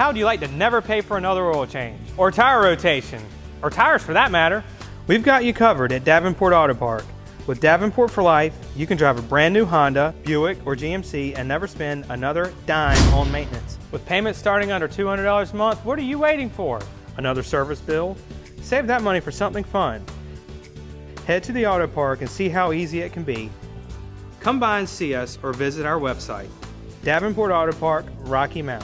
How would you like to never pay for another oil change, or tire rotation, or tires for that matter? We've got you covered at Davenport Auto Park. With Davenport for life, you can drive a brand new Honda, Buick, or GMC and never spend another dime on maintenance. With payments starting under $200 a month, what are you waiting for? Another service bill? Save that money for something fun. Head to the auto park and see how easy it can be. Come by and see us or visit our website. Davenport Auto Park, Rocky Mount.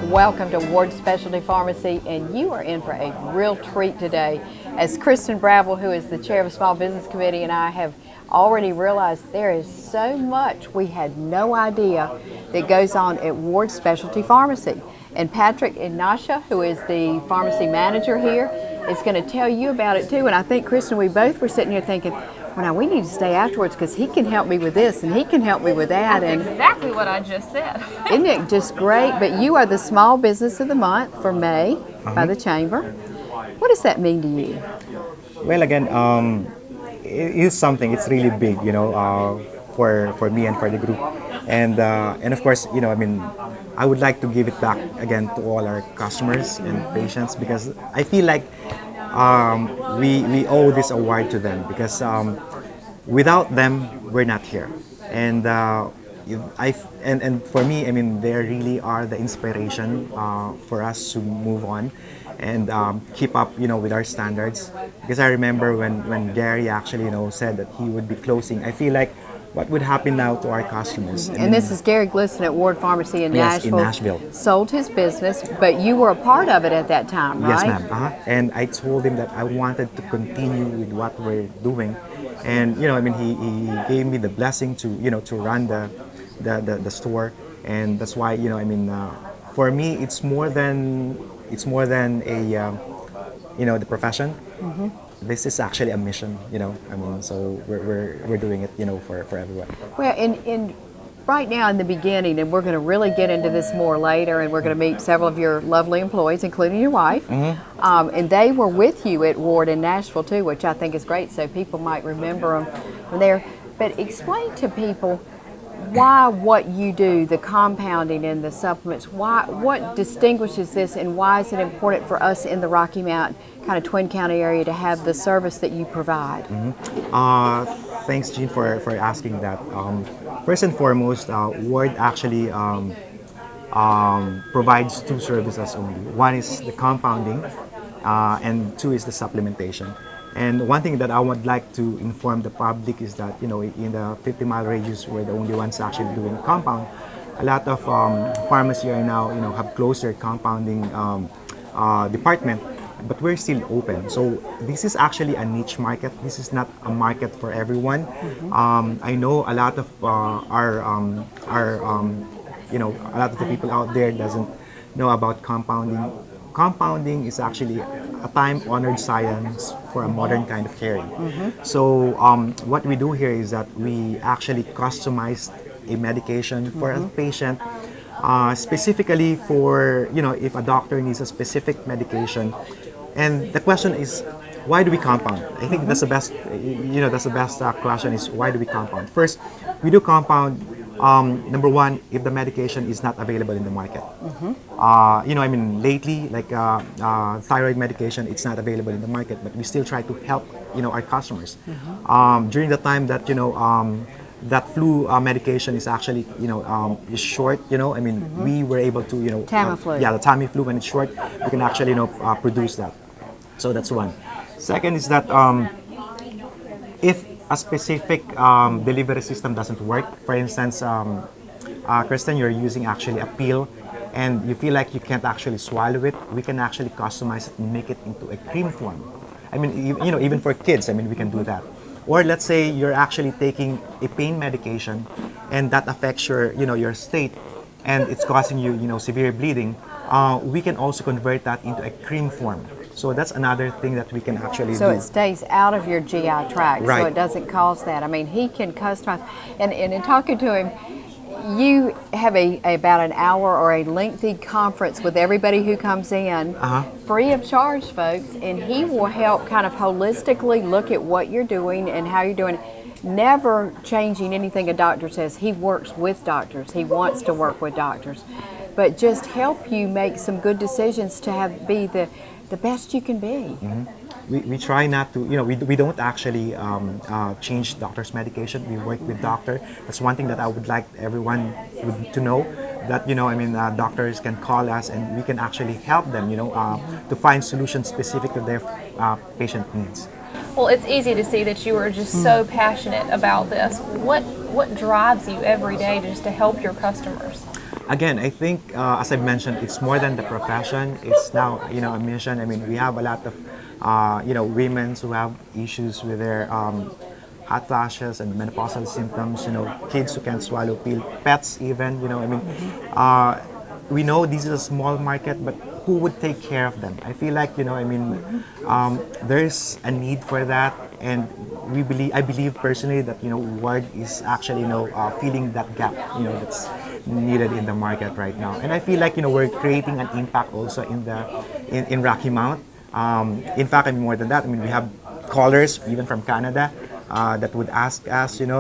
Welcome to Ward Specialty Pharmacy, and you are in for a real treat today. As Kristen Bravell, who is the chair of the Small Business Committee, and I have already realized there is so much we had no idea that goes on at Ward Specialty Pharmacy. And Patrick Ignatia, who is the pharmacy manager here, is going to tell you about it too. And I think, Kristen, we both were sitting here thinking, well, now we need to stay afterwards because he can help me with this and he can help me with that. That's exactly what I just said. Isn't it just great? But you are the Small Business of the Month for May by the Chamber. What does that mean to you? Well, again, it is something. It's really big, you know, for me and for the group. And of course, you know, I mean, I would like to give it back again to all our customers and patients because I feel like we owe this award to them because without them, we're not here. And and for me, I mean, they really are the inspiration for us to move on and keep up, you know, with our standards. Because I remember when Gary actually, you know, said that he would be closing, I feel like what would happen now to our customers? And this is Gary Glisson at Ward Pharmacy in yes, Nashville. in Nashville. Sold his business, but you were a part of it at that time, right? Yes, ma'am. And I told him that I wanted to continue with what we're doing. And, you know, I mean, he gave me the blessing to, you know, to run the store. And that's why, you know, I mean, for me, it's more than a, you know, the profession. Mm-hmm. This is actually a mission, you know. I mean, so we're doing it, you know, for everyone. Well, in right now in the beginning, and we're going to really get into this more later, and we're going to meet several of your lovely employees, including your wife. Mm-hmm. And they were with you at Ward in Nashville too, which I think is great. So people might remember them from there. But explain to people why what you do, the compounding and the supplements, what distinguishes this, and why is it important for us in the Rocky Mount kind of Twin County area to have the service that you provide? Mm-hmm. Thanks, Jean, for asking that. First and foremost, Ward actually provides two services only. One is the compounding, and two is the supplementation. And one thing that I would like to inform the public is that, you know, in the 50-mile radius, we're the only ones actually doing compound. A lot of pharmacies are now, you know, have closed their compounding department, but we're still open. So this is actually a niche market. This is not a market for everyone. Mm-hmm. I know a lot of you know, a lot of the people out there doesn't know about compounding. Compounding is actually a time-honored science for a modern kind of caring. Mm-hmm. So what we do here is that we actually customize a medication for a patient, specifically for, you know, if a doctor needs a specific medication. And the question is, why do we compound? I think that's the best, you know, that's the best question is, why do we compound? First, we do compound. Number one, if the medication is not available in the market. Mm-hmm. You know, I mean, lately, like thyroid medication, it's not available in the market, but we still try to help, you know, our customers. Mm-hmm. During the time that, you know, that flu medication is actually, you know, is short, you know, I mean, mm-hmm. we were able to, you know, Tamiflu. Yeah, the Tamiflu, when it's short, we can actually, you know, produce that. So that's one. Second is that if a specific delivery system doesn't work, for instance, Kristen, you're using actually a pill and you feel like you can't actually swallow it, we can actually customize it and make it into a cream form. I mean, you know, even for kids, I mean, we can do that. Or let's say you're actually taking a pain medication and that affects your, you know, your state and it's causing you, you know, severe bleeding. We can also convert that into a cream form. So that's another thing that we can actually do. So it stays out of your GI tract, right. So it doesn't cause that. I mean, he can customize. And in talking to him, you have about an hour or a lengthy conference with everybody who comes in, free of charge, folks, and he will help kind of holistically look at what you're doing and how you're doing it. Never changing anything a doctor says. He works with doctors. He wants to work with doctors, but just help you make some good decisions to be the best you can be. We try not to, we don't actually change doctor's medication. We work with doctor. That's one thing that I would like everyone to know, that, doctors can call us and we can actually help them, to find solutions specific to their patient needs. Well, it's easy to see that you are just so passionate about this. What drives you every day just to help your customers? Again, I think, as I mentioned, it's more than the profession. It's now, a mission. I mean, we have a lot of, women who have issues with their hot flashes and menopausal symptoms. Kids who can't swallow pill, pets even. We know this is a small market, but who would take care of them? I feel like, there's a need for that, and I believe personally that, Ward is actually, filling that gap, that's needed in the market right now. And I feel like, we're creating an impact also in Rocky Mount. In fact, more than that, we have callers even from Canada that would ask us, in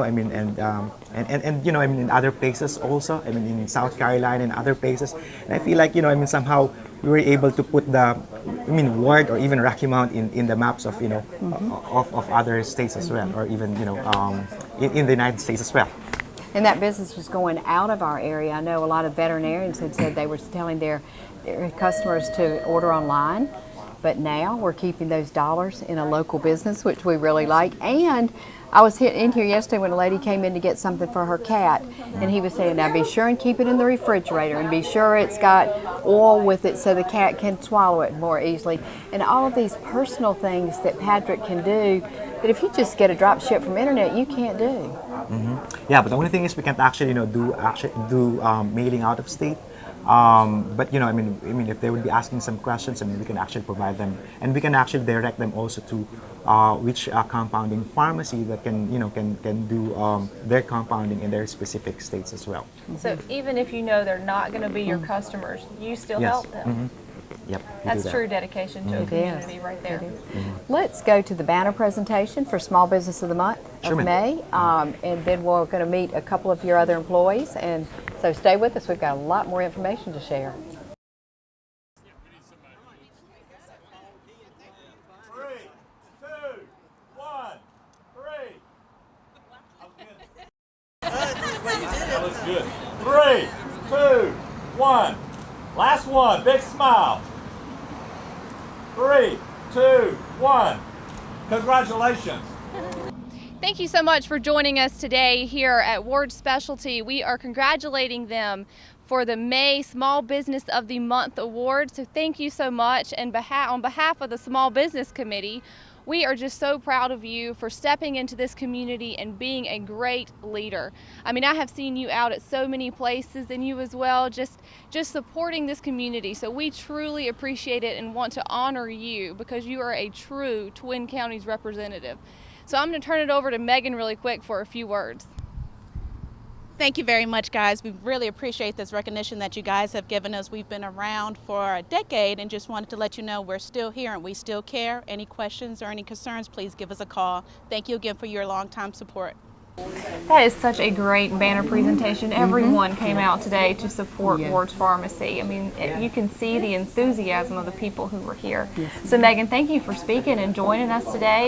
other places also, in South Carolina and other places. And I feel like, somehow we were able to put Ward or even Rocky Mount in the maps of, of other states as well, or even, in the United States as well. And that business was going out of our area. I know a lot of veterinarians had said they were telling their customers to order online, but now we're keeping those dollars in a local business, which we really like. And I was in here yesterday when a lady came in to get something for her cat, and he was saying, now be sure and keep it in the refrigerator, and be sure it's got oil with it so the cat can swallow it more easily. And all of these personal things that Patrick can do that if you just get a drop ship from internet, you can't do. Yeah, but the only thing is we can't actually, do mailing out of state. But if they would be asking some questions, we can actually provide them, and we can actually direct them also to which compounding pharmacy that can do their compounding in their specific states as well. So even if they're not going to be your customers, you still help them. Yep, That's true dedication to a community right there. Let's go to the banner presentation for Small Business of the Month of May, and then we're going to meet a couple of your other employees, and so stay with us. We've got a lot more information to share. 3, 2, 1, 3. That was good. 3, 2, 1. Last one. Big smile. 3, 2, 1. Congratulations. Thank you so much for joining us today here at Ward Specialty. We are congratulating them for the May Small Business of the Month Award. So thank you so much. And on behalf of the Small Business Committee, we are just so proud of you for stepping into this community and being a great leader. I have seen you out at so many places, and you as well, just supporting this community. So we truly appreciate it and want to honor you because you are a true Twin Counties representative. So I'm going to turn it over to Megan really quick for a few words. Thank you very much, guys. We really appreciate this recognition that you guys have given us. We've been around for a decade and just wanted to let you know we're still here and we still care. Any questions or any concerns, please give us a call. Thank you again for your long-time support. That is such a great banner presentation. Everyone came out today to support Ward's Pharmacy. You can see the enthusiasm of the people who were here. So Megan, thank you for speaking and joining us today.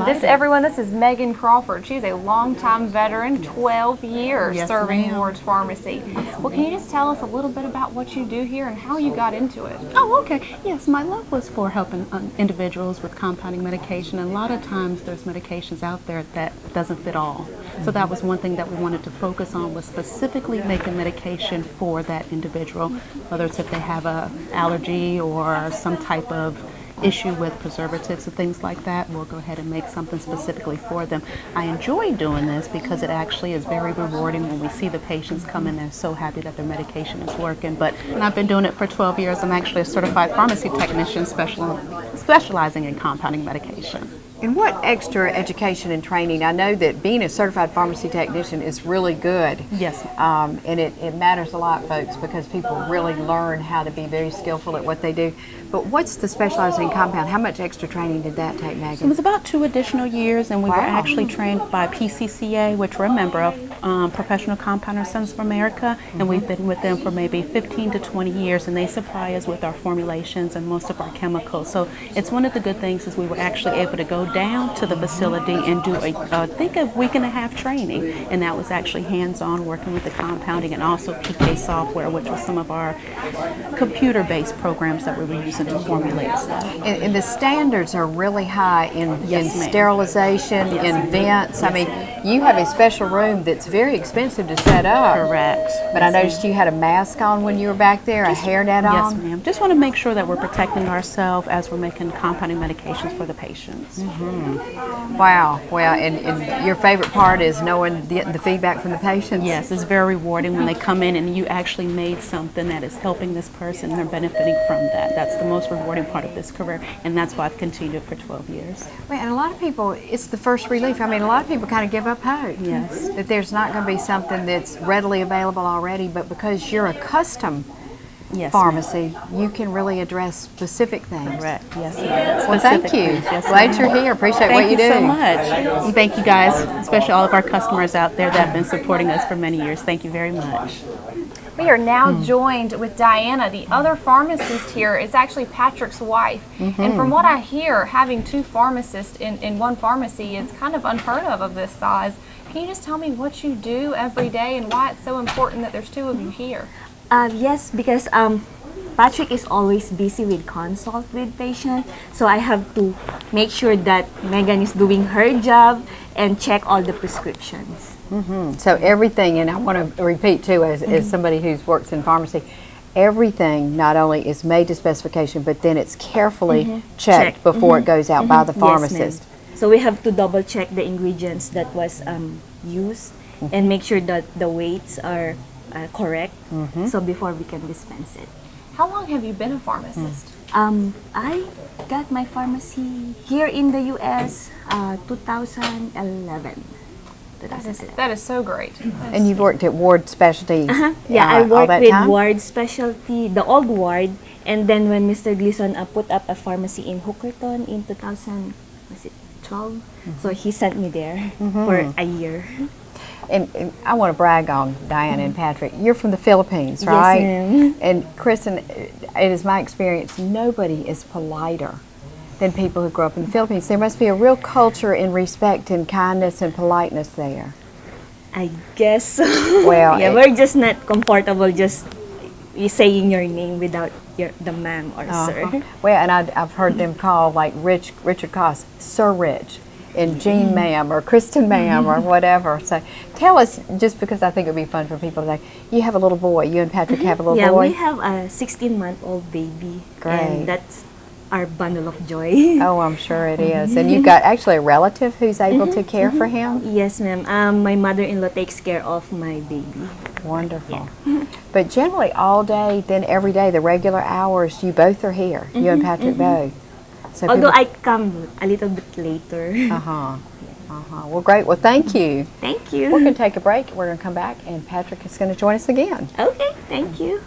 This is Megan Crawford. She's a longtime veteran, 12 years serving Ward's Pharmacy. Well, can you just tell us a little bit about what you do here and how you got into it? Oh, okay. Yes, my love was for helping individuals with compounding medication, and a lot of times there's medications out there that doesn't fit all. So that was one thing that we wanted to focus on, was specifically making medication for that individual, whether it's if they have an allergy or some type of issue with preservatives and things like that. We'll go ahead and make something specifically for them. I enjoy doing this because it actually is very rewarding when we see the patients come in. They're so happy that their medication is working. And I've been doing it for 12 years. I'm actually a certified pharmacy technician specializing in compounding medication. And what extra education and training? I know that being a certified pharmacy technician is really good. Yes. And it matters a lot, folks, because people really learn how to be very skillful at what they do. But what's the specializing in compound? How much extra training did that take, It Megan? was about 2 additional years, and we were Wow. actually trained by PCCA, which we're a member of, Professional Compounders Sons of America, and we've been with them for maybe 15 to 20 years, and they supply us with our formulations and most of our chemicals. So it's one of the good things is we were actually able to go down to the facility and do I think a week and a half training, and that was actually hands-on working with the compounding and also PK software, which was some of our computer-based programs that we were using to formulate stuff. And the standards are really high in Yes, ma'am. sterilization, in vents. I mean, you have a special room that's very expensive to set up. Correct. But I noticed you had a mask on when you were back there, a hairnet Yes, on. ma'am. Just want to make sure that we're protecting ourselves as we're making compounding medications for the patients. Wow. Well, and your favorite part is knowing the feedback from the patients? Yes, it's very rewarding when they come in and you actually made something that is helping this person and they're benefiting from that. That's the most rewarding part of this career, and that's why I've continued it for 12 years. Well, and a lot of people, it's the first relief. I mean, a lot of people kind of give up hope. Yes. That there's not going to be something that's readily available already, but because you're a custom Yes, pharmacy, you can really address specific things. correct. Yes, ma'am. Well, thank Specific you. things. Yes, Glad ma'am. you're here. Appreciate Thank what you do. so much. And thank you guys, especially all of our customers out there that have been supporting us for many years. Thank you very much. We are now joined with Diana, the other pharmacist here. It's actually Patrick's wife. And from what I hear, having 2 pharmacists in one pharmacy is kind of unheard of this size. Can you just tell me what you do every day and why it's so important that there's 2 of you here? Yes, because Patrick is always busy with consult with patient, so I have to make sure that Megan is doing her job and check all the prescriptions. So everything, and I want to repeat too, as somebody who's works in pharmacy, everything not only is made to specification, but then it's carefully checked Checked. before it goes out by the Yes, ma'am. pharmacist. So we have to double check the ingredients that was used and make sure that the weights are correct. So before we can dispense it. How long have you been a pharmacist? I got my pharmacy here in the U.S. 2011. That is so great. And you've worked at Ward Specialty Yeah, I all worked that with time? Ward Specialty, the old Ward, and then when Mr. Gleason put up a pharmacy in Hookerton in 2012, so he sent me there for a year. And I want to brag on Diana and Patrick. You're from the Philippines, Yes, right? ma'am. And Kristen, it is my experience, nobody is politer than people who grow up in the Philippines. There must be a real culture in respect and kindness and politeness there. I guess so. Well, yeah, we're just not comfortable just saying your name without the ma'am or sir. Well, and I've heard them call, like Richard Koss, Sir Rich, and Jean Ma'am, or Kristen Ma'am, or whatever. So tell us, just because I think it would be fun for people to know, you have a little boy. You and Patrick have a little Yeah, boy? we have a 16-month-old baby. Great. And that's our bundle of joy. Oh, I'm sure it is. And you've got actually a relative who's able to care for him? Yes, ma'am. My mother-in-law takes care of my baby. Wonderful. But generally all day, then every day, the regular hours, you both are here. You and Patrick both. So Although I come a little bit later. Well, great. Well, thank you. Thank We're you. going to take a break. We're going to come back, and Patrick is going to join us again. Okay, thank you.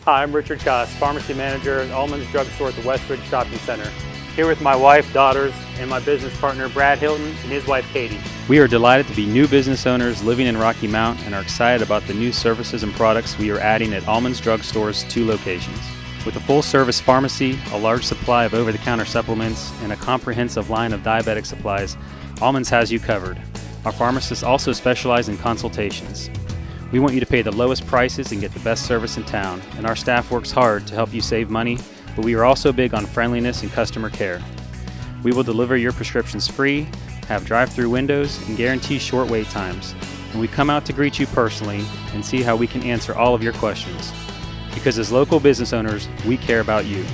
Hi, I'm Richard Koss, Pharmacy Manager at Almonds Drug Store at the Westridge Shopping Center. Here with my wife, daughters, and my business partner Brad Hilton and his wife Katie. We are delighted to be new business owners living in Rocky Mount and are excited about the new services and products we are adding at Almonds Drug Store's 2 locations. With a full-service pharmacy, a large supply of over-the-counter supplements, and a comprehensive line of diabetic supplies, Almonds has you covered. Our pharmacists also specialize in consultations. We want you to pay the lowest prices and get the best service in town, and our staff works hard to help you save money, but we are also big on friendliness and customer care. We will deliver your prescriptions free, have drive-through windows, and guarantee short wait times. And we come out to greet you personally and see how we can answer all of your questions. Because as local business owners, we care about you.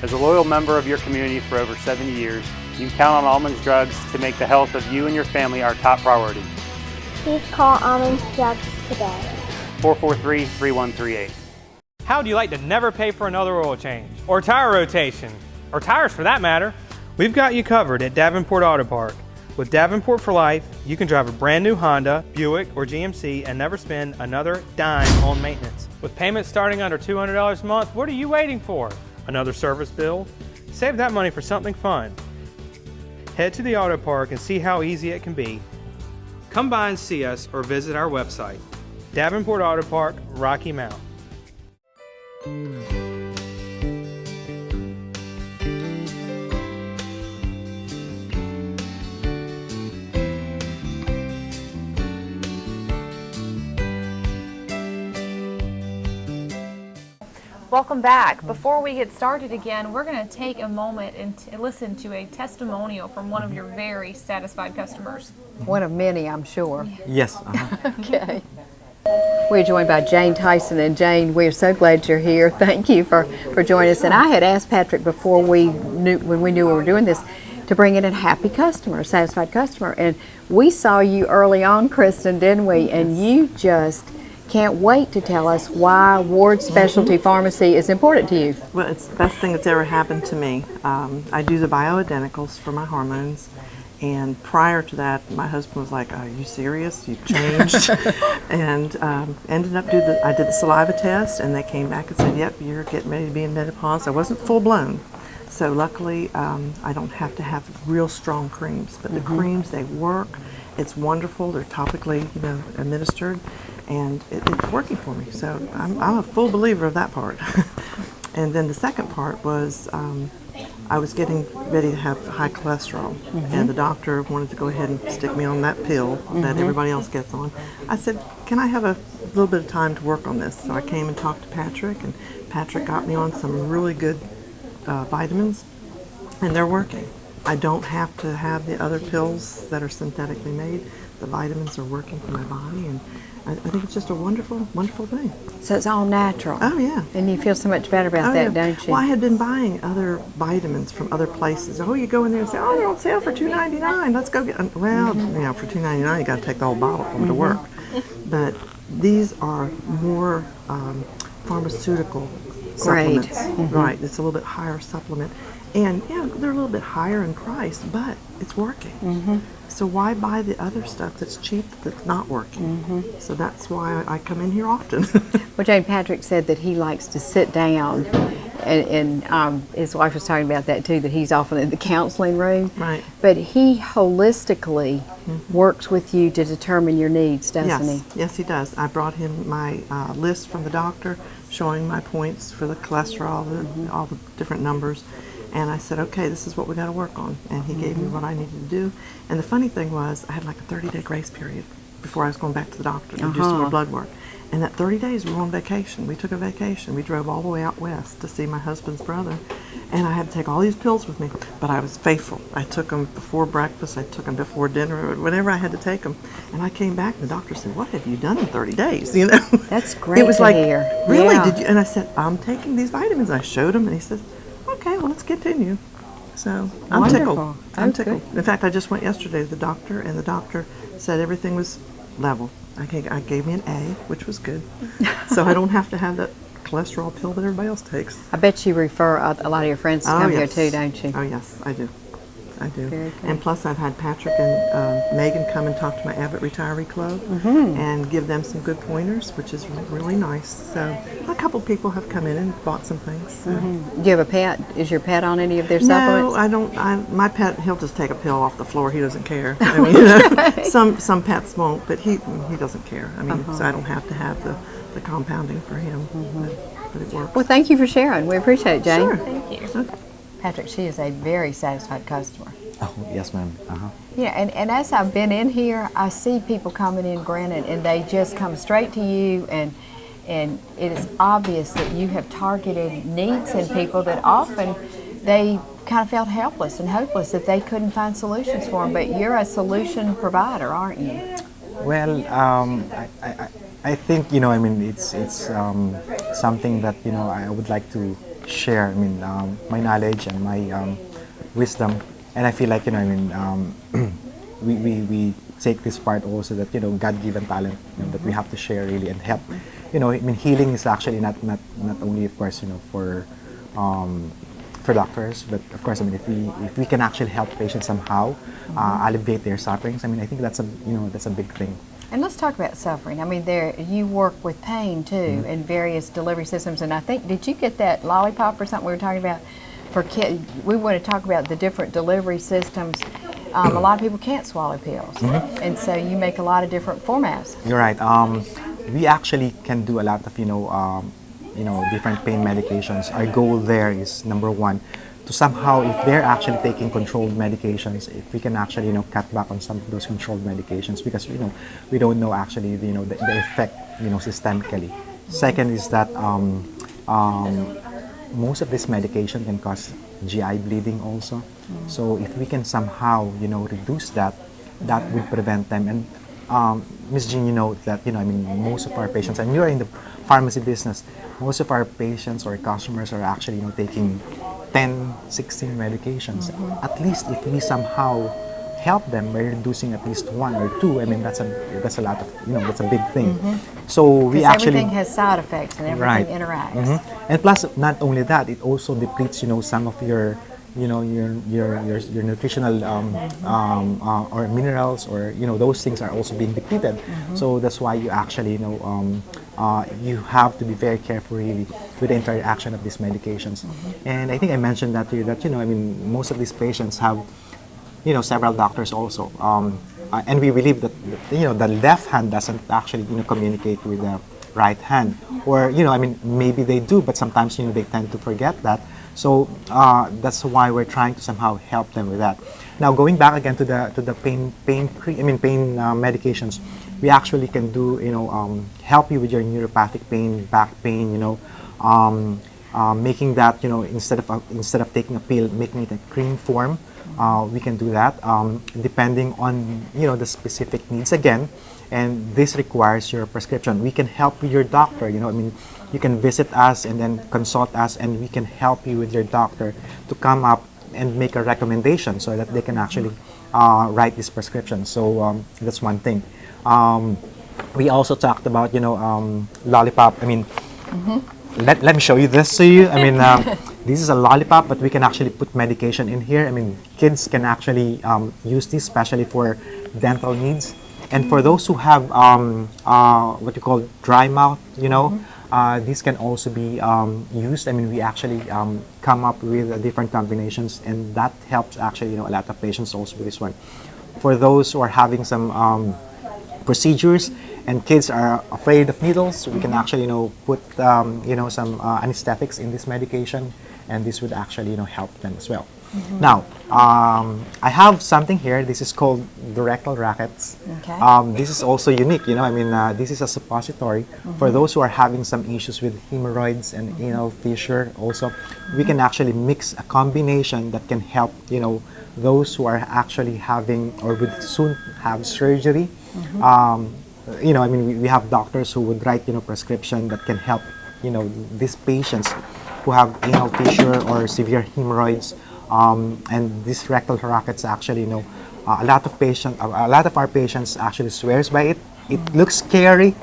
As a loyal member of your community for over 70 years, You can count on Almonds Drugs to make the health of you and your family our top priority. Please call Almonds Drugs today. 443-3138. How would you like to never pay for another oil change or tire rotation, or tires for that matter? We've got you covered at Davenport Auto Park. With Davenport for Life, you can drive a brand new Honda, Buick, or GMC and never spend another dime on maintenance. With payments starting under $200 a month, what are you waiting for? Another service bill? Save that money for something fun. Head to the auto park and see how easy it can be. Come by and see us or visit our website. Davenport Auto Park, Rocky Mount. Welcome back. Before we get started again, we're going to take a moment and listen to a testimonial from one of your very satisfied customers. One of many, I'm sure. Yes. Okay. We're joined by Jane Tyson, and Jane, we're so glad you're here. Thank you for joining us. And I had asked Patrick before when we knew we were doing this, to bring in a happy customer, a satisfied customer. And we saw you early on, Kristen, didn't we? And you just can't wait to tell us why Ward Specialty Pharmacy is important to you. Well, it's the best thing that's ever happened to me. I do the bioidenticals for my hormones, and prior to that, my husband was like, "Are you serious? You've changed." And ended up I did the saliva test, and they came back and said, "Yep, you're getting ready to be in menopause." I wasn't full blown, so luckily I don't have to have real strong creams. But the creams, they work. It's wonderful. They're topically, administered. And it's working for me, so I'm a full believer of that part. And then the second part was I was getting ready to have high cholesterol, and the doctor wanted to go ahead and stick me on that pill that everybody else gets on. I said, "Can I have a little bit of time to work on this?" So I came and talked to Patrick, and Patrick got me on some really good vitamins, and they're working. I don't have to have the other pills that are synthetically made. The vitamins are working for my body, and I think it's just a wonderful, wonderful thing. So it's all natural. Oh, yeah. And you feel so much better about that, yeah. don't you? Well, I had been buying other vitamins from other places. Oh, you go in there and say, "Oh, they're on sale for $2.99. Let's go get." Well, for $2.99, you got to take the whole bottle for them to work. But these are more pharmaceutical supplements. Right. It's a little bit higher supplement, and yeah, they're a little bit higher in price, but it's working. So why buy the other stuff that's cheap that's not working? So that's why I come in here often. Well, Jane, Patrick said that he likes to sit down, and his wife was talking about that too, that he's often in the counseling room. Right. But he holistically works with you to determine your needs, doesn't he? Yes, he does. I brought him my list from the doctor showing my points for the cholesterol, all the different numbers. And I said, "Okay, this is what we got to work on." And he gave me what I needed to do. And the funny thing was, I had like a 30-day grace period before I was going back to the doctor to do some more blood work. And that 30 days we were on vacation. We took a vacation. We drove all the way out west to see my husband's brother. And I had to take all these pills with me. But I was faithful. I took them before breakfast. I took them before dinner. Whenever I had to take them. And I came back and the doctor said, "What have you done in 30 days?" That's great. It was to like, hear. "Really? Yeah. Did you?" And I said, "I'm taking these vitamins." I showed him and he said, "Okay, well, let's continue." So I'm Wonderful. tickled. I'm Oh, tickled. good. In fact, I just went yesterday to the doctor, and the doctor said everything was level. I gave me an A, which was good. So I don't have to have that cholesterol pill that everybody else takes. I bet you refer a lot of your friends to come yes. here too, don't you? Oh yes, I do. I do. Very good. And plus, I've had Patrick and Megan come and talk to my Abbott Retiree Club and give them some good pointers, which is really nice. So a couple people have come in and bought some things. So. Do you have a pet? Is your pet on any of their No, supplements? I don't. My pet, he'll just take a pill off the floor. He doesn't care. I mean, some pets won't, but he doesn't care. I mean, so I don't have to have the compounding for him, but it works. Well, thank you for sharing. We appreciate it, Jane. Sure. Thank you. Patrick, she is a very satisfied customer. Oh, yes, ma'am. Yeah, and as I've been in here, I see people coming in, granted, and they just come straight to you, and it is obvious that you have targeted needs in people that often they kind of felt helpless and hopeless that they couldn't find solutions for them. But you're a solution provider, aren't you? Well, I think it's something that I would like to share. I mean, my knowledge and my wisdom And I feel like, I mean, we take this part also that, God-given talent, that we have to share really and help. I mean, healing is actually not only, of course, for doctors, but of course, I mean, if we can actually help patients somehow, alleviate their sufferings, I mean, I think that's a big thing. And let's talk about suffering. I mean, you work with pain too in various delivery systems, and I think, did you get that lollipop or something we were talking about for kids? We want to talk about the different delivery systems. A lot of people can't swallow pills, and so you make a lot of different formats. You're right. We actually can do a lot of different pain medications. Our goal there is, number one, to somehow, if they're actually taking controlled medications, if we can actually cut back on some of those controlled medications, because we don't know actually the effect systemically. Second is that most of this medication can cause GI bleeding also. So if we can somehow reduce that, that would prevent them. And Ms. Jean, that I mean, most of our patients, and you're in the pharmacy business, most of our patients or customers are actually taking 10, 16 medications. At least if we somehow help them by reducing at least one or two, I mean, that's a lot of, that's a big thing. So we actually, everything has side effects and everything interacts. And plus, not only that, it also depletes some of your your nutritional or minerals, or those things are also being depleted. So that's why you actually you have to be very careful really with the interaction of these medications. And I think I mentioned that to you, that I mean, most of these patients have several doctors also, and we believe that the left hand doesn't actually communicate with the right hand, or I mean, maybe they do, but sometimes they tend to forget that. So that's why we're trying to somehow help them with that. Now, going back again to the pain medications, we actually can do help you with your neuropathic pain, back pain, making that instead of taking a pill, making it a cream form. We can do that depending on the specific needs again, and this requires your prescription. We can help with your doctor. I mean, you can visit us and then consult us, and we can help you with your doctor to come up and make a recommendation so that they can actually write this prescription. So that's one thing. We also talked about lollipop. I mean, let me show you this to you. I mean, this is a lollipop, but we can actually put medication in here. I mean, kids can actually use this, especially for dental needs. And for those who have what you call dry mouth, this can also be used. I mean, we actually come up with different combinations, and that helps actually a lot of patients also with this one. For those who are having some procedures and kids are afraid of needles, we can actually put some anesthetics in this medication, and this would actually help them as well. Now, I have something here. This is called the rectal rackets. Okay. This is also unique. I mean, this is a suppository for those who are having some issues with hemorrhoids and anal fissure. Also, we can actually mix a combination that can help those who are actually having or would soon have surgery. I mean, we have doctors who would write prescription that can help these patients who have anal fissure or severe hemorrhoids. And these rectal rackets actually, a lot of our patients actually swears by it. It looks scary,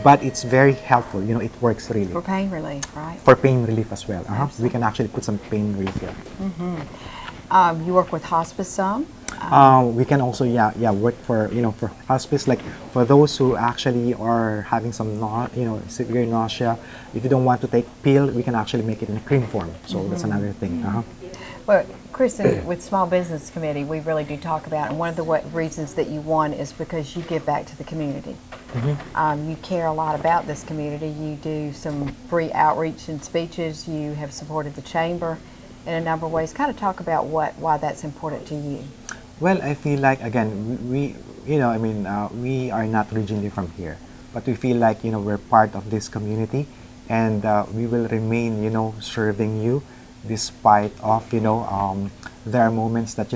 but it's very helpful. It works really. For pain relief, right? For pain relief as well. We can actually put some pain relief here. You work with hospice some? We can also, work for, for hospice, like for those who actually are having some, severe nausea. If you don't want to take pill, we can actually make it in a cream form. So that's another thing. Well, Kristen, with Small Business Committee, we really do talk about, and one of the reasons that you won is because you give back to the community. You care a lot about this community. You do some free outreach and speeches. You have supported the chamber in a number of ways. Kind of talk about why that's important to you. Well, I feel like, again, we are not originally from here, but we feel like, we're part of this community, and we will remain, serving you, despite of, there are moments that,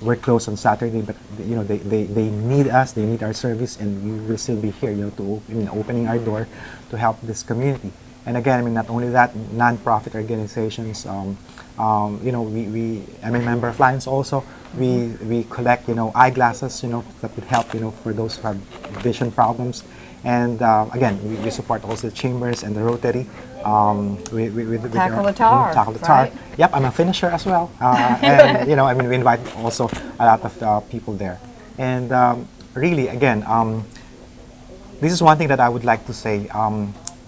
we're closed on Saturday, but, they need us, they need our service, and we will still be here, to opening our door to help this community. And again, I mean, not only that, non-profit organizations, you know, I'm a member of Lions also. We collect, you know, eyeglasses, you know, that would help, you know, for those who have vision problems. And again, we support also the Chambers and the Rotary. With Tackle the Tar, Tackle the Tar. right? Yep, I'm a finisher as well. And, you know, I mean, we invite also a lot of people there. And really, again, this is one thing that I would like to say.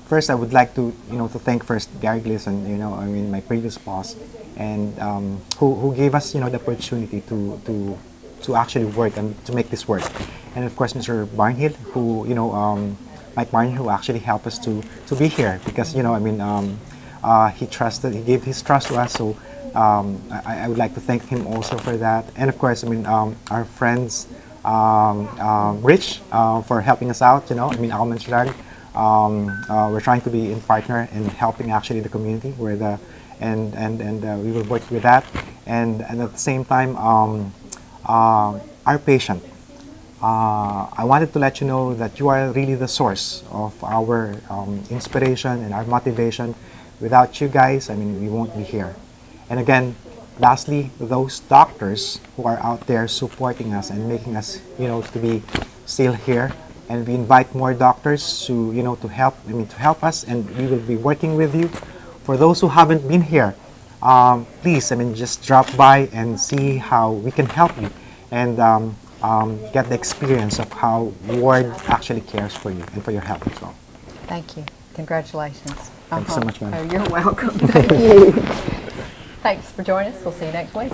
First, I would like to, you know, to thank first Gary Gleason, you know, I mean, my previous boss, and who gave us, you know, the opportunity to actually work and to make this work. And of course, Mr. Barnhill, who, you know, Mike Barnhill, who actually helped us to be here because, you know, I mean, he gave his trust to us. So I would like to thank him also for that. And of course, I mean, our friends, Rich, for helping us out, you know, I mean, Almonds Drug. We're trying to be in partner and helping actually the community where and we will work with that. And at the same time, our patient. I wanted to let you know that you are really the source of our inspiration and our motivation. Without you guys, I mean, we won't be here. And again, lastly, those doctors who are out there supporting us and making us, you know, to be still here. And we invite more doctors to, you know, to help us, and we will be working with you. For those who haven't been here, please, I mean, just drop by and see how we can help you, and get the experience of how Ward actually cares for you and for your health as well. Thank you. Congratulations. Thanks so much, ma'am. Oh, you're welcome. Thank you. Thanks for joining us. We'll see you next week.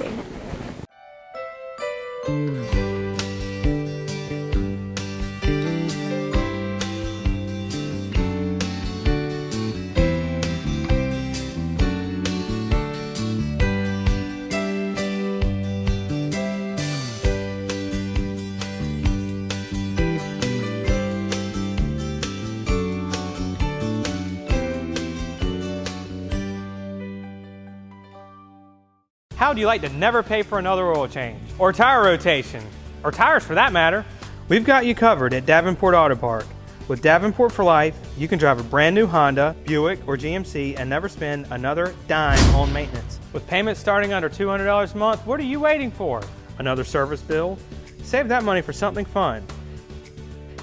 How would you like to never pay for another oil change or tire rotation, or tires for that matter? We've got you covered at Davenport Auto Park. With Davenport for Life, you can drive a brand new Honda, Buick, or GMC and never spend another dime on maintenance. With payments starting under $200 a month, what are you waiting for? Another service bill? Save that money for something fun.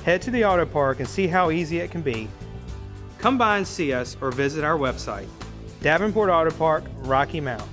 Head to the auto park and see how easy it can be. Come by and see us or visit our website. Davenport Auto Park, Rocky Mount.